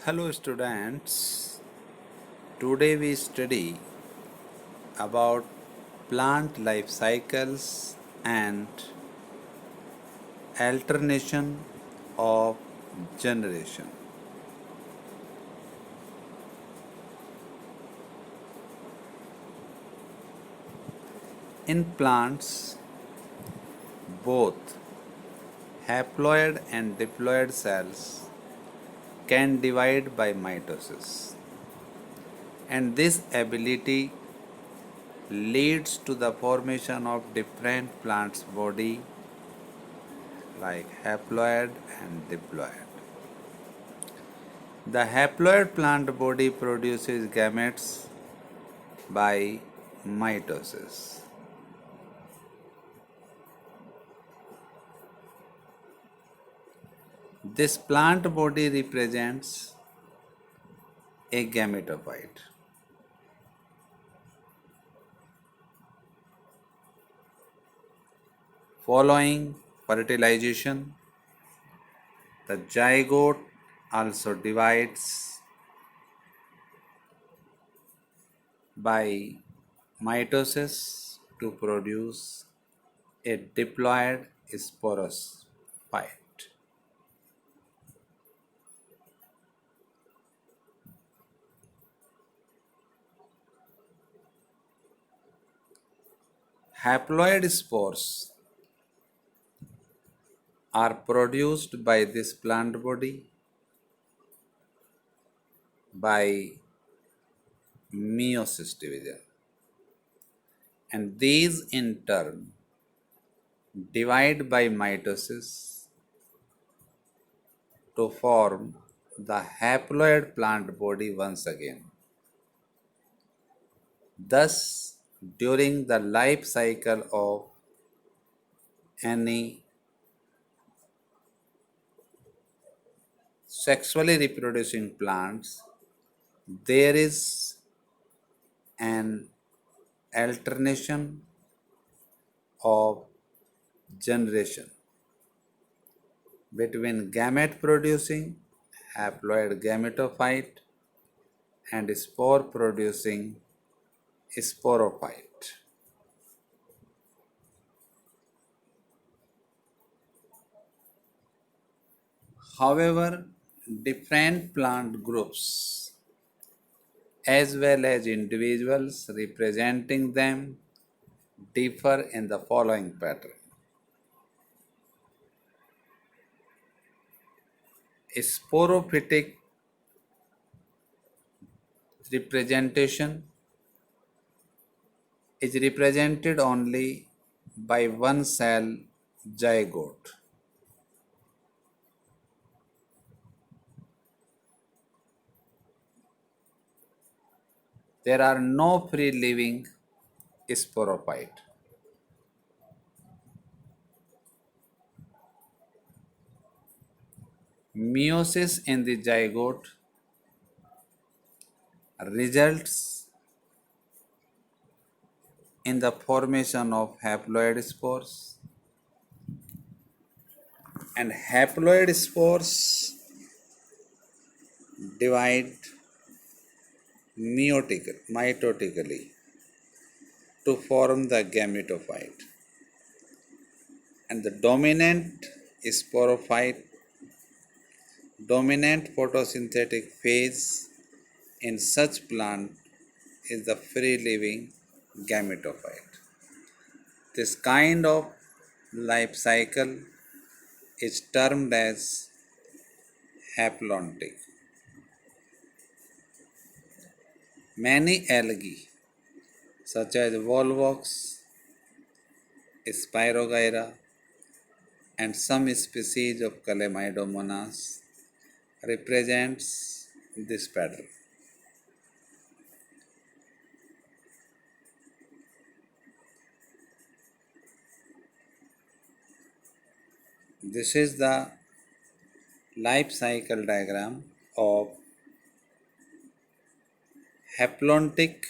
Hello students, today we study about plant life cycles and alternation of generation. In plants, both haploid and diploid cells can divide by mitosis, and this ability leads to the formation of different plants body like haploid and diploid. The haploid plant body produces gametes by mitosis. This plant body represents a gametophyte. Following fertilization, the zygote also divides by mitosis to produce a diploid sporophyte. Haploid spores are produced by this plant body by meiosis division, and these in turn divide by mitosis to form the haploid plant body once again. Thus, during the life cycle of any sexually reproducing plants, there is an alternation of generation between gamete producing haploid gametophyte and spore producing sporophyte. However, different plant groups as well as individuals representing them differ in the following pattern. Sporophytic representation is represented only by one cell zygote. There are no free living sporophyte. Meiosis in the zygote results in the formation of haploid spores, and haploid spores divide mitotically to form the gametophyte, and the dominant photosynthetic phase in such plant is the free living gametophyte. This kind of life cycle is termed as haplontic. Many algae such as Volvox, Spirogyra, and some species of Calamidomonas represents this pattern. This is the life cycle diagram of haplontic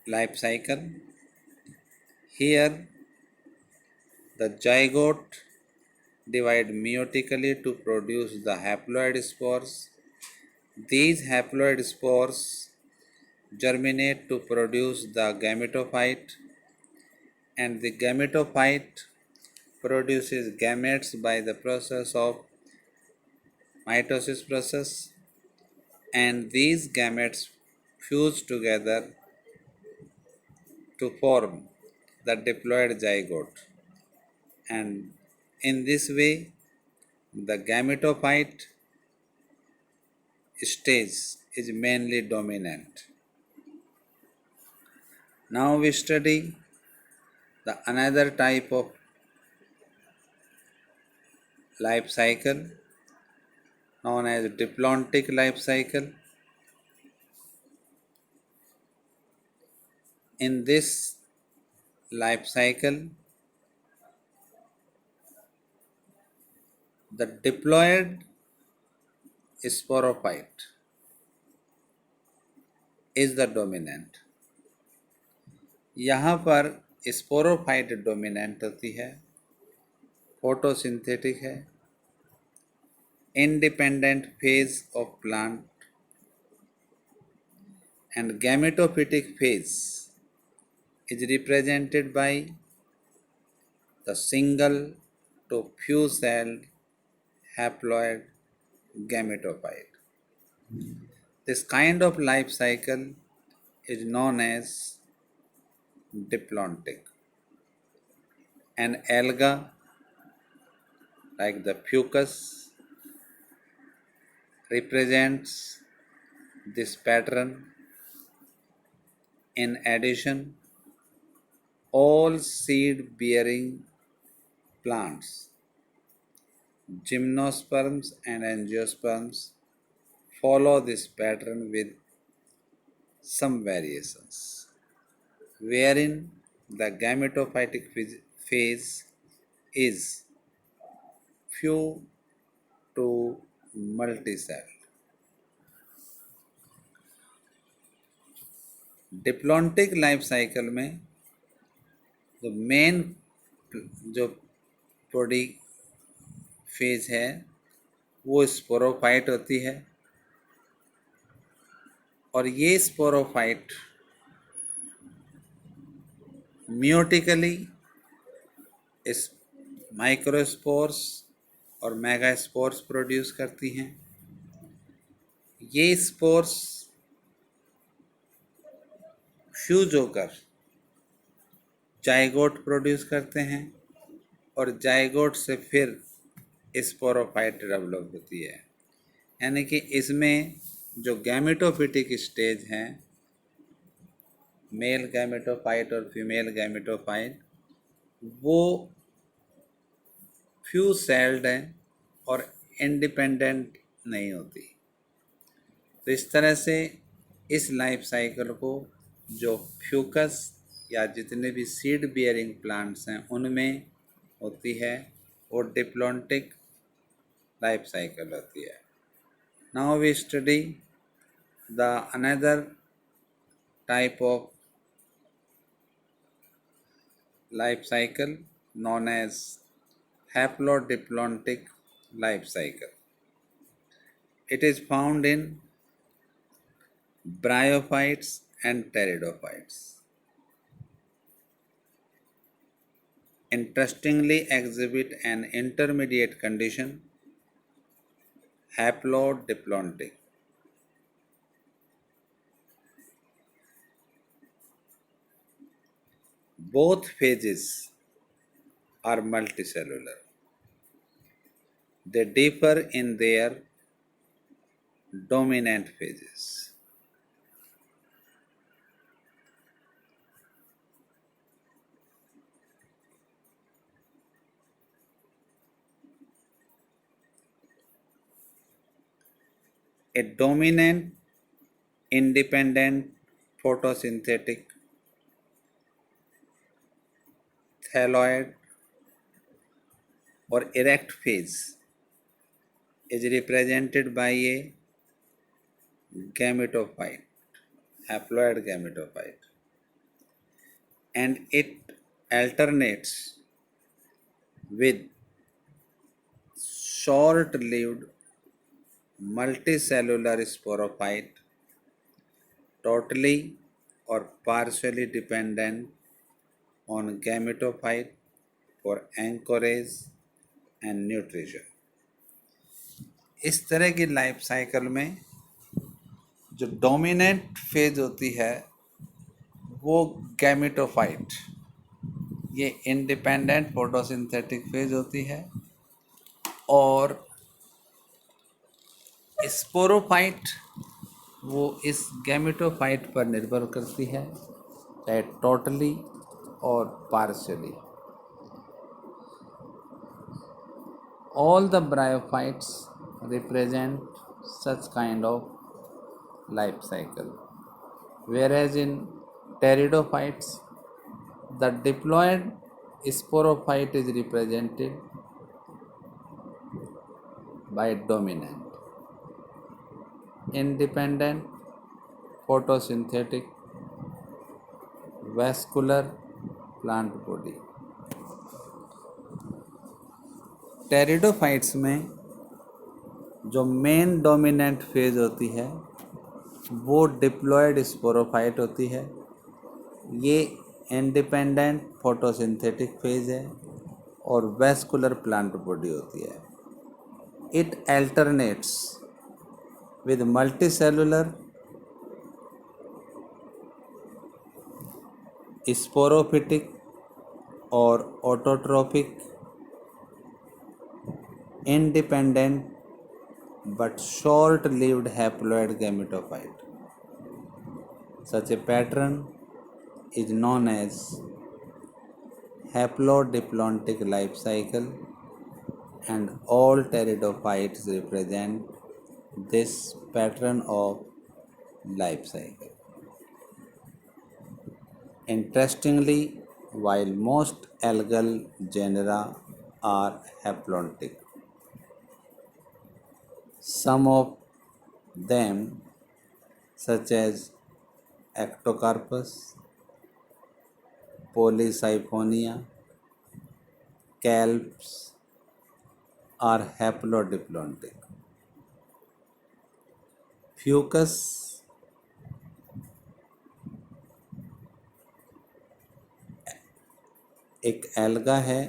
life cycle. Here the zygote divide meiotically to produce the haploid spores. These haploid spores germinate to produce the gametophyte, and the gametophyte produces gametes by the process of mitosis process, and these gametes fuse together to form the diploid zygote, and in this way the gametophyte stage is mainly dominant. Now we study the another type of life cycle known as diplontic life cycle. In this life cycle, the diploid sporophyte is the dominant. यहाँ पर sporophyte dominant होती है, photosynthetic है, independent phase of plant, and gametophytic phase is represented by the single to few celled haploid gametophyte. This kind of life cycle is known as diplontic. An alga like the fucus represents this pattern. In addition, all seed bearing plants, gymnosperms and angiosperms, follow this pattern with some variations, wherein the gametophytic phase is few to multicell. Diplontic life cycle में तो main जो प्रोडी phase है वो sporophyte होती है, और ये sporophyte meiotically इस माइक्रोस्पोर्स और मेगास्पोर्स प्रोड्यूस करती हैं। ये स्पोर्स फ्यूज होकर जाइगोट प्रोड्यूस करते हैं, और जाइगोट से फिर स्पोरोफाइट डेवलप होती है। यानी कि इसमें जो गैमेटोफिटिक स्टेज हैं, मेल गैमेटोफाइट और फीमेल गैमेटोफाइट, वो फ्यू सेल्ड हैं और इंडिपेंडेंट नहीं होती। तो इस तरह से इस लाइफ साइकिल को जो फ्यूकस या जितने भी सीड बियरिंग प्लांट्स हैं उनमें होती है, वो डिप्लॉन्टिक लाइफ साइकिल होती है। Now we study the another type of life cycle known as haplodiplontic life cycle. It is found in bryophytes and pteridophytes. Interestingly exhibit an intermediate condition, haplodiplontic. Both phases are multicellular. They differ in their dominant phases. A dominant, independent, photosynthetic, thalloid or erect phase is represented by a gametophyte, haploid gametophyte, and it alternates with short lived multicellular sporophyte, totally or partially dependent on gametophyte for anchorage and nutrition. इस तरह की life cycle में जो dominant phase होती है वो gametophyte, ये independent photosynthetic phase होती है, और स्पोरोफाइट वो इस गैमेटोफाइट पर निर्भर करती है, चाहे टोटली और partially. All the bryophytes represent such kind of life cycle, whereas in pteridophytes the diploid sporophyte is represented by dominant, independent, photosynthetic, vascular plant body. Pteridophytes में जो मेन डोमिनेंट फेज होती है वो डिप्लॉयड स्पोरोफाइट होती है. ये independent photosynthetic phase है और वैस्कुलर प्लांट बॉडी होती है. It alternates with multicellular sporophytic और autotrophic independent but short-lived haploid gametophyte. Such a pattern is known as haplodiplontic life cycle, and all pteridophytes represent this pattern of life cycle. Interestingly, while most algal genera are haplontic, some of them, such as Ectocarpus, Polysiphonia, Calps, are haplodiplontic. Fucus एक alga है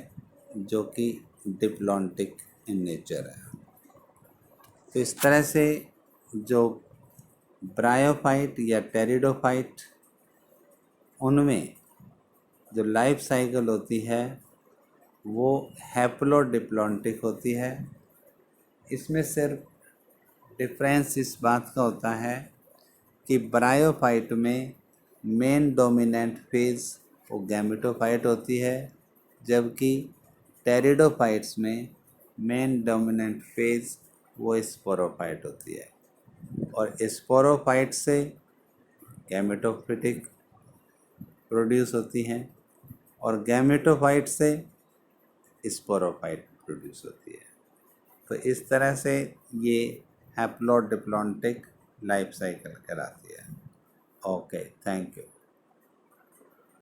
जो कि diplontic in nature है. तो इस तरह से जो ब्रायोफाइट या टेरिडोफाइट, उनमें जो लाइफ साइकिल होती है वो हैप्लोडिप्लॉन्टिक होती है. इसमें सिर्फ डिफरेंस इस बात का होता है कि ब्रायोफाइट में मेन डोमिनेंट फेज वो गैमेटोफाइट होती है, जबकि टेरिडोफाइट्स में मेन डोमिनेंट फेज वो स्पोरोफाइट होती है. और स्पोरोफाइट से गैमेटोफिटिक प्रोड्यूस होती हैं और गैमेटोफाइट से स्पोरोफाइट प्रोड्यूस होती है. तो इस तरह से ये हैप्लोडिप्लॉन्टिक लाइफ साइकिल कहलाती है. Okay, thank you.